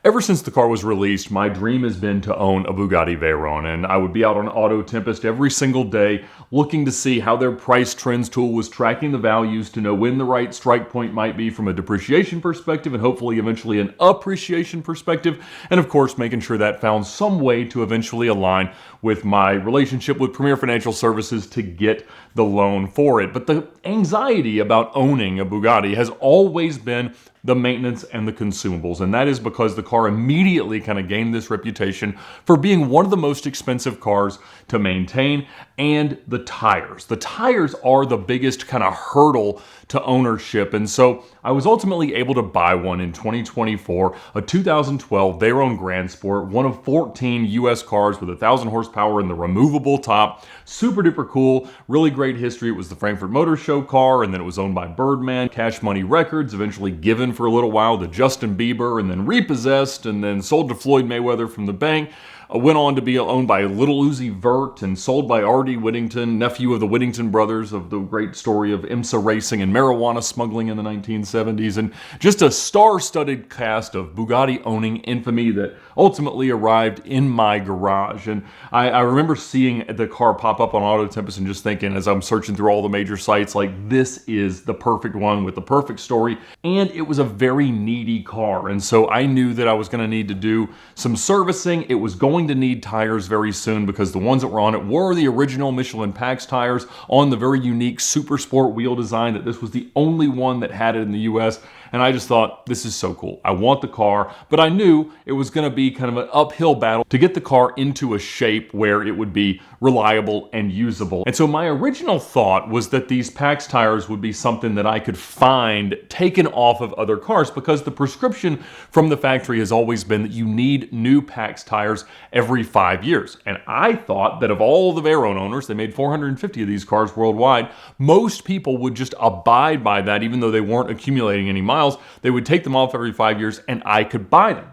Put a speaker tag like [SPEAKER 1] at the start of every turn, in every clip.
[SPEAKER 1] Ever since the car was released, my dream has been to own a Bugatti Veyron, and I would be out on Auto Tempest every single day looking to see how their price trends tool was tracking the values to know when the right strike point might be from a depreciation perspective and hopefully eventually an appreciation perspective, and of course making sure that found some way to eventually align with my relationship with Premier Financial Services to get the loan for it. But the anxiety about owning a Bugatti has always been the maintenance and the consumables, and that is because the car immediately kind of gained this reputation for being one of the most expensive cars to maintain, and the tires. The tires are the biggest kind of hurdle to ownership, and so I was ultimately able to buy one in 2024, a 2012 Veyron Grand Sport, one of 14 US cars with 1,000 horsepower and the removable top. Super duper cool, really great history. It was the Frankfurt Motor Show car, and then it was owned by Birdman, Cash Money Records, eventually given for a little while to Justin Bieber, and then repossessed, and then sold to Floyd Mayweather from the bank. Went on to be owned by Little Uzi Vert and sold by R.D. Whittington, nephew of the Whittington brothers, of the great story of IMSA racing and marijuana smuggling in the 1970s, and just a star-studded cast of Bugatti-owning infamy that ultimately arrived in my garage. And I remember seeing the car pop up on Auto Tempest and just thinking, as I'm searching through all the major sites, like, this is the perfect one with the perfect story. And it was a very needy car, and so I knew that I was going to need to do some servicing. It was going to need tires very soon because the ones that were on it were the original Michelin Pax tires on the very unique Super Sport wheel design, that this was the only one that had it in the US. And I just thought, this is so cool. I want the car, but I knew it was going to be kind of an uphill battle to get the car into a shape where it would be reliable and usable. And so my original thought was that these Pax tires would be something that I could find taken off of other cars, because the prescription from the factory has always been that you need new Pax tires every 5 years. And I thought that of all the Veyron owners, they made 450 of these cars worldwide, most people would just abide by that, even though they weren't accumulating any miles. They would take them off every 5 years and I could buy them.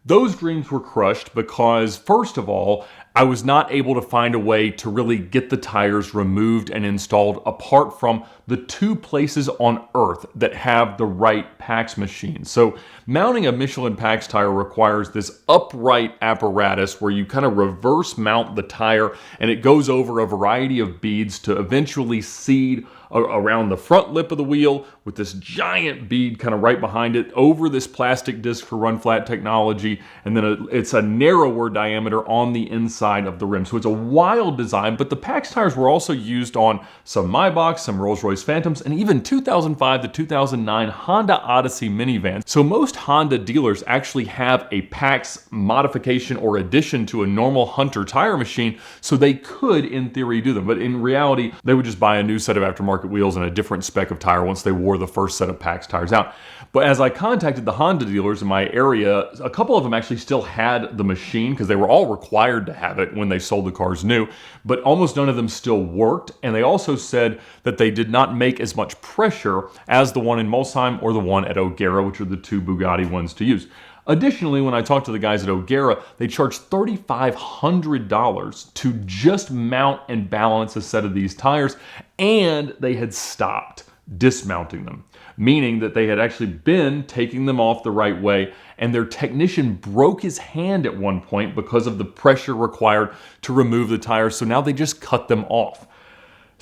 [SPEAKER 1] Those dreams were crushed because, first of all, I was not able to find a way to really get the tires removed and installed apart from the 2 places on Earth that have the right Pax machine. So mounting a Michelin Pax tire requires this upright apparatus where you kind of reverse mount the tire, and it goes over a variety of beads to eventually seed around the front lip of the wheel with this giant bead kind of right behind it over this plastic disc for run flat technology, and then it's a narrower diameter on the inside of the rim. So it's a wild design, but the Pax tires were also used on some Maybachs, some Rolls-Royce Phantoms, and even 2005 to 2009 Honda Odyssey minivans. So most Honda dealers actually have a Pax modification or addition to a normal Hunter tire machine, so they could in theory do them, but in reality they would just buy a new set of aftermarket wheels and a different spec of tire once they wore the first set of Pax tires out. But as I contacted the Honda dealers in my area, a couple of them actually still had the machine because they were all required to have it when they sold the cars new, but almost none of them still worked. And they also said that they did not make as much pressure as the one in Molsheim or the one at O'Gara, which are the 2 Bugatti ones to use. Additionally, when I talked to the guys at O'Gara, they charged $3,500 to just mount and balance a set of these tires, and they had stopped dismounting them, meaning that they had actually been taking them off the right way, and their technician broke his hand at one point because of the pressure required to remove the tires, so now they just cut them off.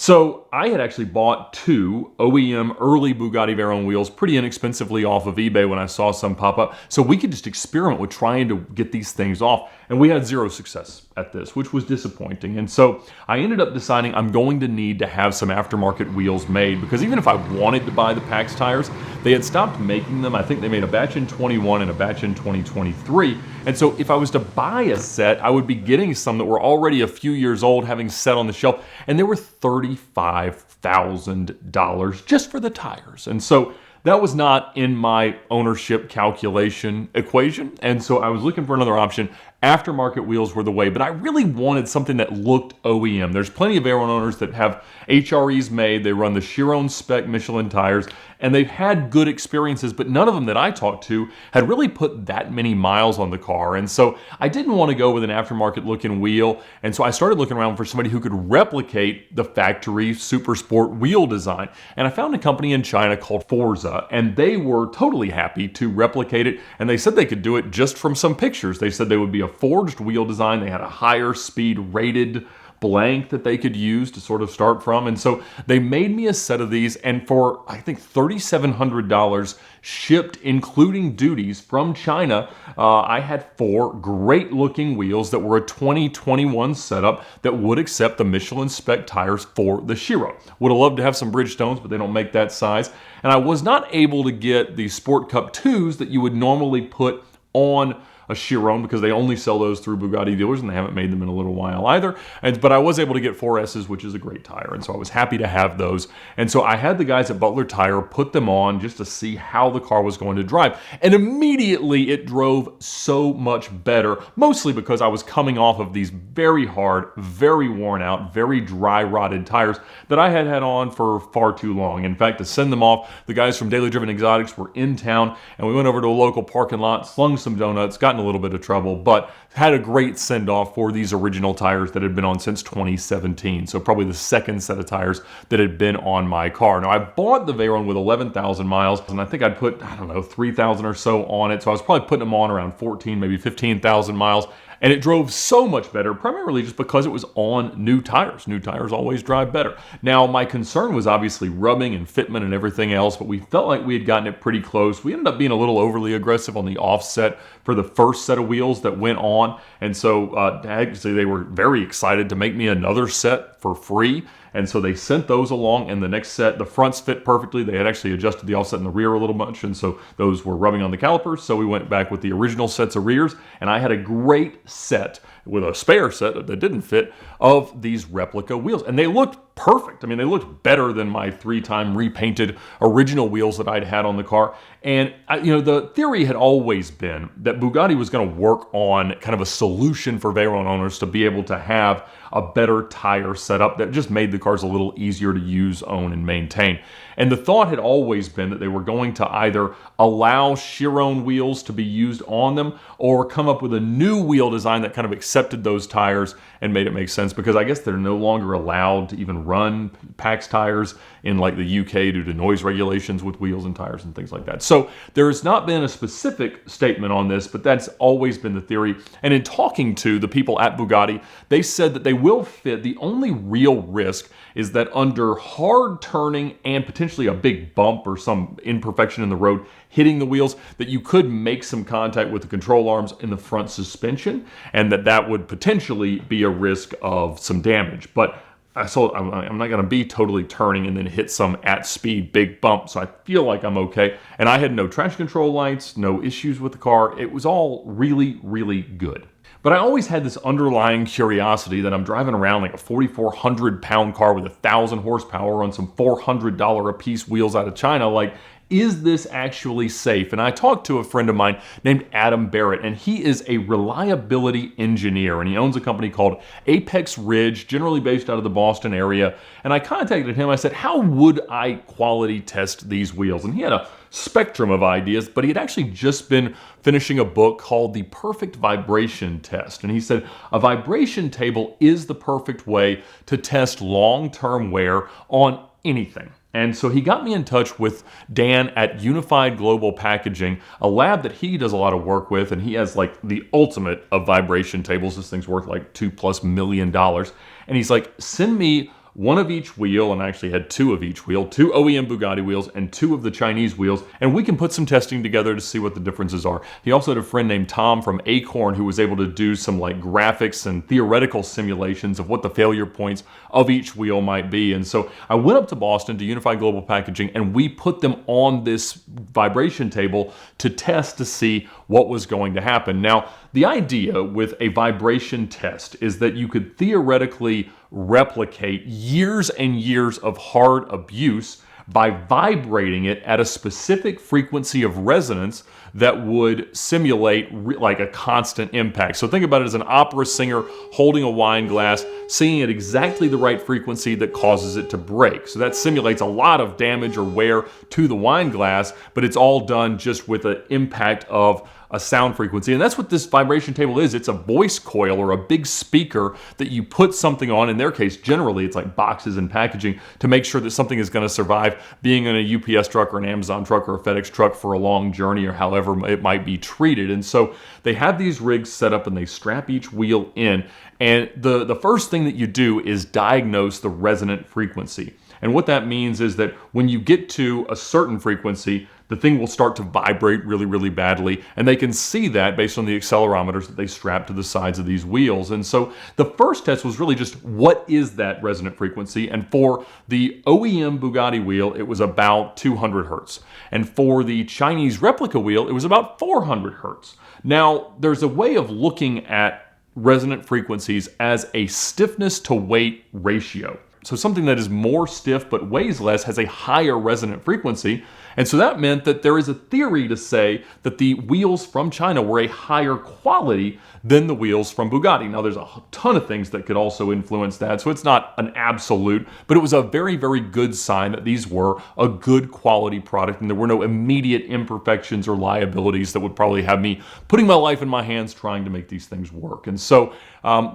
[SPEAKER 1] So I had actually bought 2 OEM early Bugatti Veyron wheels pretty inexpensively off of eBay when I saw some pop up. So we could just experiment with trying to get these things off. And we had 0 success at this, which was disappointing. And so I ended up deciding I'm going to need to have some aftermarket wheels made, because even if I wanted to buy the Pax tires, they had stopped making them. I think they made a batch in 21 and a batch in 2023. And so if I was to buy a set, I would be getting some that were already a few years old, having set on the shelf, and they were $35,000 just for the tires. And so that was not in my ownership calculation equation. And so I was looking for another option aftermarket wheels were the way, but I really wanted something that looked OEM. There's plenty of Veyron owners that have HREs made. They run the Chiron spec Michelin tires, and they've had good experiences, but none of them that I talked to had really put that many miles on the car. And so I didn't want to go with an aftermarket looking wheel. And so I started looking around for somebody who could replicate the factory super sport wheel design. And I found a company in China called Forza, and they were totally happy to replicate it. And they said they could do it just from some pictures. They said they would be a forged wheel design. They had a higher speed rated blank that they could use to sort of start from. And so they made me a set of these, and for I think $3,700 shipped including duties from China, I had 4 great looking wheels that were a 2021 setup that would accept the Michelin spec tires for the Chiron. Would have loved to have some Bridgestones, but they don't make that size. And I was not able to get the Sport Cup 2s that you would normally put on a Chiron because they only sell those through Bugatti dealers, and they haven't made them in a little while either. But I was able to get 4S's, which is a great tire, and so I was happy to have those. And so I had the guys at Butler Tire put them on just to see how the car was going to drive. And immediately it drove so much better, mostly because I was coming off of these very hard, very worn out, very dry rotted tires that I had had on for far too long. In fact, to send them off, the guys from Daily Driven Exotics were in town, and we went over to a local parking lot, slung some donuts, got in a little bit of trouble, but had a great send-off for these original tires that had been on since 2017. So probably the second set of tires that had been on my car. Now I bought the Veyron with 11,000 miles, and I think I'd put, 3,000 or so on it. So I was probably putting them on around 14, maybe 15,000 miles. And it drove so much better, primarily just because it was on new tires. New tires always drive better. Now, my concern was obviously rubbing and fitment and everything else, but we felt like we had gotten it pretty close. We ended up being a little overly aggressive on the offset for the first set of wheels that went on. And so actually they were very excited to make me another set for free. And so they sent those along, and the next set, the fronts fit perfectly. They had actually adjusted the offset in the rear a little much, and so those were rubbing on the calipers. So we went back with the original sets of rears, and I had a great set with a spare set that didn't fit of these replica wheels. And they looked perfect. I mean, they looked better than my 3-time repainted original wheels that I'd had on the car. And the theory had always been that Bugatti was going to work on kind of a solution for Veyron owners to be able to have a better tire setup that just made the cars a little easier to use, own, and maintain. And the thought had always been that they were going to either allow Chiron wheels to be used on them or come up with a new wheel design that kind of accepted those tires and made it make sense, because I guess they're no longer allowed to even run PAX tires in like the UK due to noise regulations with wheels and tires and things like that. So there's not been a specific statement on this, but that's always been the theory. And in talking to the people at Bugatti, they said that they will fit. The only real risk is that under hard turning and potentially a big bump or some imperfection in the road hitting the wheels, that you could make some contact with the control arms in the front suspension, and that would potentially be a risk of some damage. But I'm not going to be totally turning and then hit some at speed big bump, so I feel like I'm okay. And I had no traction control lights, no issues with the car. It was all really, really good. But I always had this underlying curiosity that I'm driving around like a 4,400 pound car with 1,000 horsepower on some $400 a piece wheels out of China. Like, is this actually safe? And I talked to a friend of mine named Adam Barrett, and he is a reliability engineer, and he owns a company called Apex Ridge, generally based out of the Boston area. And I contacted him. I said, how would I quality test these wheels? And he had a spectrum of ideas, but he had actually just been finishing a book called The Perfect Vibration Test. And he said, a vibration table is the perfect way to test long-term wear on anything. And so he got me in touch with Dan at Unified Global Packaging, a lab that he does a lot of work with, and he has like the ultimate of vibration tables. This thing's worth like $2+ million. And he's like, send me one of each wheel, and I actually had 2 of each wheel, 2 OEM Bugatti wheels and 2 of the Chinese wheels, and we can put some testing together to see what the differences are. He also had a friend named Tom from Acorn who was able to do some like graphics and theoretical simulations of what the failure points of each wheel might be. And so I went up to Boston to Unified Global Packaging, and we put them on this vibration table to test to see what was going to happen. Now, the idea with a vibration test is that you could theoretically replicate years and years of hard abuse by vibrating it at a specific frequency of resonance that would simulate like a constant impact. So think about it as an opera singer holding a wine glass, singing at exactly the right frequency that causes it to break. So that simulates a lot of damage or wear to the wine glass, but it's all done just with an impact of a sound frequency. And that's what this vibration table is. It's a voice coil or a big speaker that you put something on. In their case, generally it's like boxes and packaging to make sure that something is going to survive being in a UPS truck or an Amazon truck or a FedEx truck for a long journey or however it might be treated. And so they have these rigs set up and they strap each wheel in. And the first thing that you do is diagnose the resonant frequency. And what that means is that when you get to a certain frequency, the thing will start to vibrate really, really badly. And they can see that based on the accelerometers that they strap to the sides of these wheels. And so the first test was really just, what is that resonant frequency? And for the OEM Bugatti wheel, it was about 200 hertz. And for the Chinese replica wheel, it was about 400 hertz. Now, there's a way of looking at resonant frequencies as a stiffness to weight ratio. So something that is more stiff but weighs less has a higher resonant frequency. And so that meant that there is a theory to say that the wheels from China were a higher quality than the wheels from Bugatti. Now, there's a ton of things that could also influence that, so it's not an absolute, but it was a very, very good sign that these were a good quality product and there were no immediate imperfections or liabilities that would probably have me putting my life in my hands trying to make these things work. And so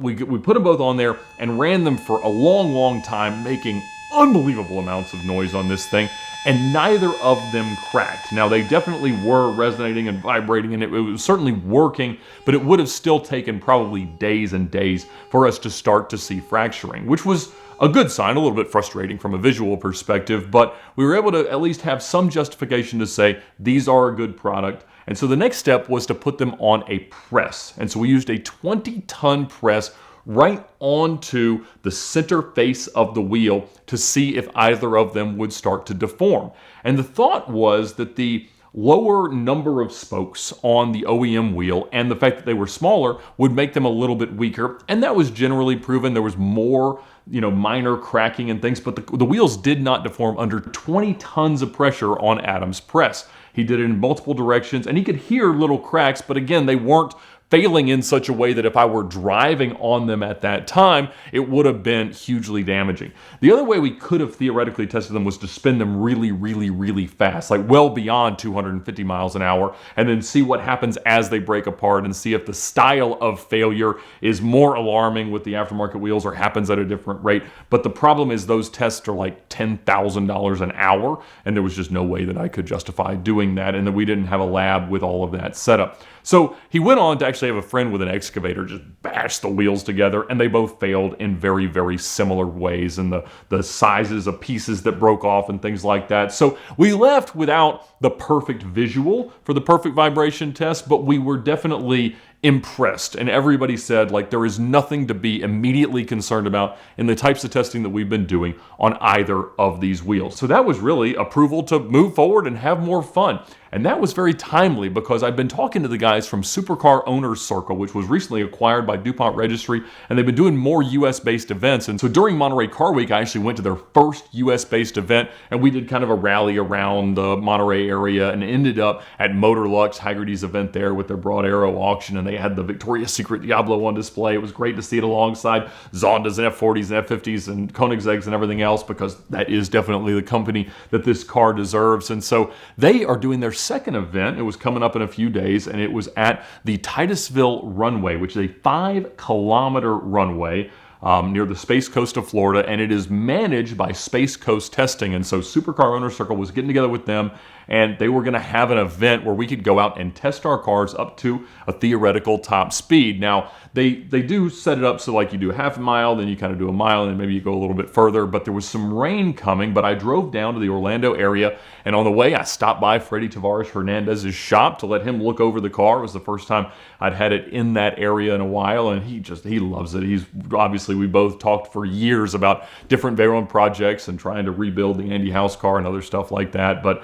[SPEAKER 1] we put them both on there and ran them for a long, long time, making unbelievable amounts of noise on this thing. And neither of them cracked. Now, they definitely were resonating and vibrating, and it was certainly working, but it would have still taken probably days and days for us to start to see fracturing, which was a good sign, a little bit frustrating from a visual perspective, but we were able to at least have some justification to say these are a good product. And so the next step was to put them on a press. And so we used a 20-ton press right onto the center face of the wheel to see if either of them would start to deform. And the thought was that the lower number of spokes on the OEM wheel and the fact that they were smaller would make them a little bit weaker. And that was generally proven. There was more, minor cracking and things, but the wheels did not deform under 20 tons of pressure on Adam's press. He did it in multiple directions and he could hear little cracks, but again, they weren't failing in such a way that if I were driving on them at that time, it would have been hugely damaging. The other way we could have theoretically tested them was to spin them really, really, really fast, like well beyond 250 miles an hour, and then see what happens as they break apart and see if the style of failure is more alarming with the aftermarket wheels or happens at a different rate. But the problem is those tests are like $10,000 an hour, and there was just no way that I could justify doing that, and that we didn't have a lab with all of that set up. So he went on to actually have a friend with an excavator just bash the wheels together, and they both failed in very, very similar ways, and the sizes of pieces that broke off and things like that. So we left without the perfect visual for the perfect vibration test, but we were definitely impressed, and everybody said like there is nothing to be immediately concerned about in the types of testing that we've been doing on either of these wheels. So that was really approval to move forward and have more fun. And that was very timely because I've been talking to the guys from Supercar Owners Circle, which was recently acquired by DuPont Registry, and they've been doing more US-based events. And so during Monterey Car Week, I actually went to their first US-based event, and we did kind of a rally around the Monterey area and ended up at Motorlux, Haggerty's event there with their Broad Arrow auction, and they had the Victoria's Secret Diablo on display. It was great to see it alongside Zondas and F40s and F50s and Koenigsegg's and everything else, because that is definitely the company that this car deserves. And so they are doing their second event. It was coming up in a few days, and it was at the Titusville Runway, which is a 5-kilometer runway near the Space Coast of Florida, and it is managed by Space Coast Testing. And so Supercar Owner Circle was getting together with them, and they were going to have an event where we could go out and test our cars up to a theoretical top speed. Now, they do set it up so like you do a half a mile, then you kind of do a mile, and maybe you go a little bit further, but there was some rain coming. But I drove down to the Orlando area, and on the way I stopped by Freddie Tavares Hernandez's shop to let him look over the car. It was the first time I'd had it in that area in a while, and he loves it. He's obviously obviously we both talked for years about different Veyron projects and trying to rebuild the Andy House car and other stuff like that. But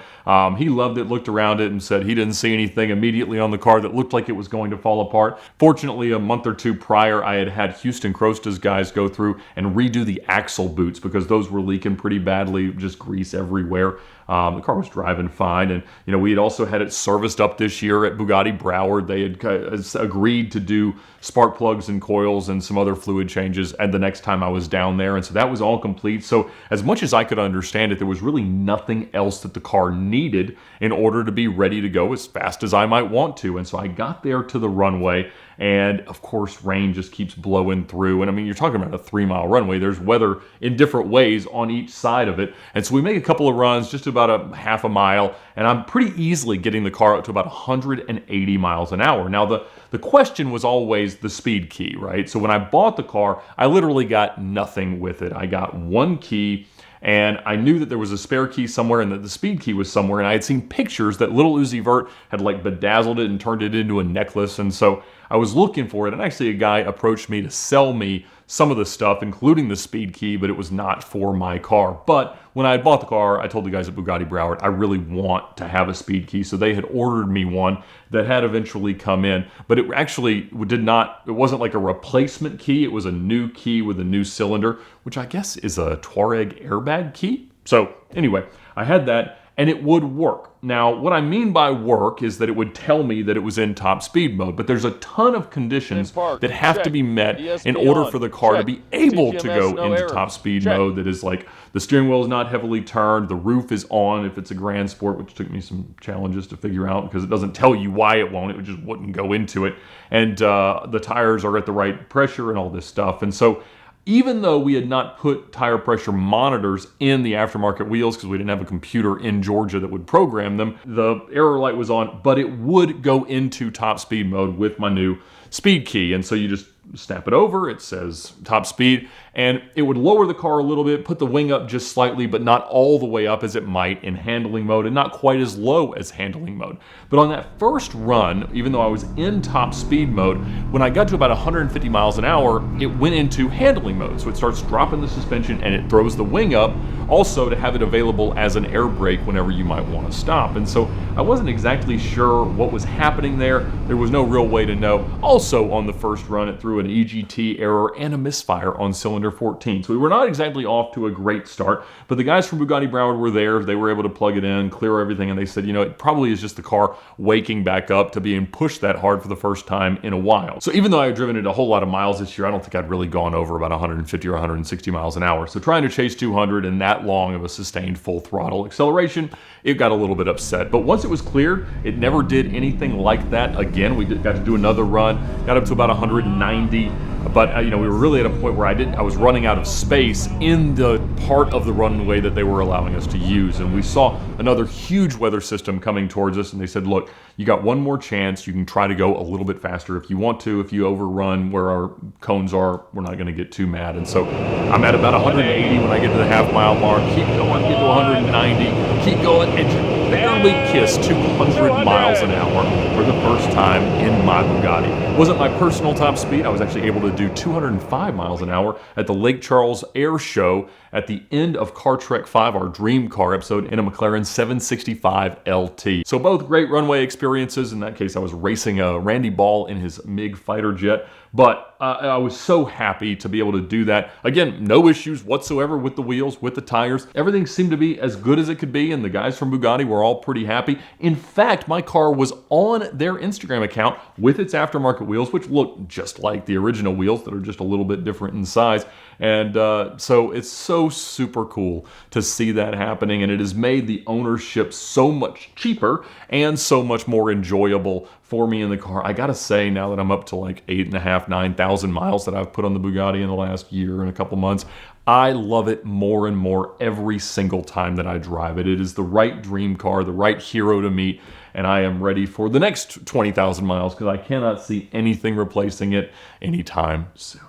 [SPEAKER 1] he loved it, looked around it, and said he didn't see anything immediately on the car that looked like it was going to fall apart. Fortunately, a month or two prior, I had Houston Crosta's guys go through and redo the axle boots because those were leaking pretty badly, just grease everywhere. The car was driving fine, and we had also had it serviced up this year at Bugatti Broward. They had agreed to do spark plugs and coils and some other fluid changes and the next time I was down there, and so that was all complete. So as much as I could understand it, there was really nothing else that the car needed in order to be ready to go as fast as I might want to. And so I got there to the runway, and of course rain just keeps blowing through, and I mean, you're talking about a 3-mile runway. There's weather in different ways on each side of it, and so we make a couple of runs, just about a half a mile, and I'm pretty easily getting the car up to about 180 miles an hour. Now the question was always the speed key, right? So when I bought the car, I literally got nothing with it. I got one key, and I knew that there was a spare key somewhere and that the speed key was somewhere, and I had seen pictures that little Uzi Vert had like bedazzled it and turned it into a necklace, and so I was looking for it, and actually a guy approached me to sell me some of the stuff, including the speed key, but it was not for my car. But when I had bought the car, I told the guys at Bugatti Broward, I really want to have a speed key, so they had ordered me one that had eventually come in, but it actually it wasn't like a replacement key, it was a new key with a new cylinder, which I guess is a Touareg airbag key. So anyway, I had that, and it would work. Now, what I mean by work is that it would tell me that it was in top speed mode, but there's a ton of conditions that have to be met in order for the car to be able to go into top speed mode. That is like the steering wheel is not heavily turned, the roof is on if it's a Grand Sport, which took me some challenges to figure out because it doesn't tell you why it won't, it just wouldn't go into it. And the tires are at the right pressure and all this stuff. And so even though we had not put tire pressure monitors in the aftermarket wheels because we didn't have a computer in Georgia that would program them, the error light was on, but it would go into top speed mode with my new speed key. And so you just snap it over, it says top speed, and it would lower the car a little bit, put the wing up just slightly, but not all the way up as it might in handling mode, and not quite as low as handling mode. But on that first run, even though I was in top speed mode, when I got to about 150 miles an hour, it went into handling mode. So it starts dropping the suspension and it throws the wing up, also to have it available as an air brake whenever you might want to stop. And so I wasn't exactly sure what was happening there. There was no real way to know. Also on the first run, it threw an EGT error and a misfire on cylinder 14. So we were not exactly off to a great start, but the guys from Bugatti Broward were there. They were able to plug it in, clear everything, and they said, it probably is just the car waking back up to being pushed that hard for the first time in a while. So even though I had driven it a whole lot of miles this year, I don't think I'd really gone over about 150 or 160 miles an hour. So trying to chase 200 and that long of a sustained full throttle acceleration, it got a little bit upset. But once it was cleared, it never did anything like that again. We got to do another run, got up to about 190. But we were really at a point where I was running out of space in the part of the runway that they were allowing us to use, and we saw another huge weather system coming towards us, and they said, look, you got one more chance, you can try to go a little bit faster if you want to. If you overrun where our cones are, we're not going to get too mad. And so I'm at about 180 when I get to the half-mile mark, keep going, get to 190, keep going, and just barely kiss 200 miles an hour for the first time in my Bugatti. It wasn't my personal top speed. I was actually able to do 205 miles an hour at the Lake Charles Air Show at the end of Car Trek 5, our dream car episode, in a McLaren 765 LT. So both great runway experiences. In that case, I was racing a Randy Ball in his MiG fighter jet. But I was so happy to be able to do that. Again, no issues whatsoever with the wheels, with the tires. Everything seemed to be as good as it could be, and the guys from Bugatti were all pretty happy. In fact, my car was on their Instagram account with its aftermarket wheels, which look just like the original wheels that are just a little bit different in size. And so it's so super cool to see that happening, and it has made the ownership so much cheaper and so much more enjoyable for me in the car. I gotta say, now that I'm up to like 8,500, 9,000 miles that I've put on the Bugatti in the last year and a couple months, I love it more and more every single time that I drive it. It is the right dream car, the right hero to meet, and I am ready for the next 20,000 miles because I cannot see anything replacing it anytime soon.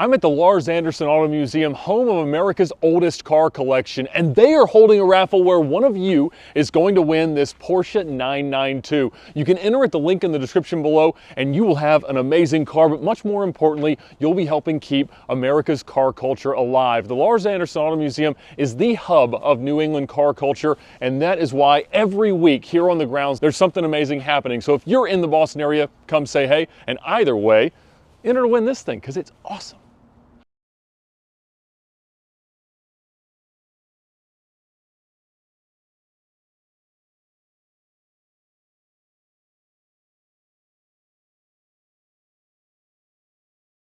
[SPEAKER 2] I'm at the Lars Anderson Auto Museum, home of America's oldest car collection, and they are holding a raffle where one of you is going to win this Porsche 992. You can enter at the link in the description below, and you will have an amazing car, but much more importantly, you'll be helping keep America's car culture alive. The Lars Anderson Auto Museum is the hub of New England car culture, and that is why every week here on the grounds, there's something amazing happening. So if you're in the Boston area, come say hey, and either way, enter to win this thing, because it's awesome.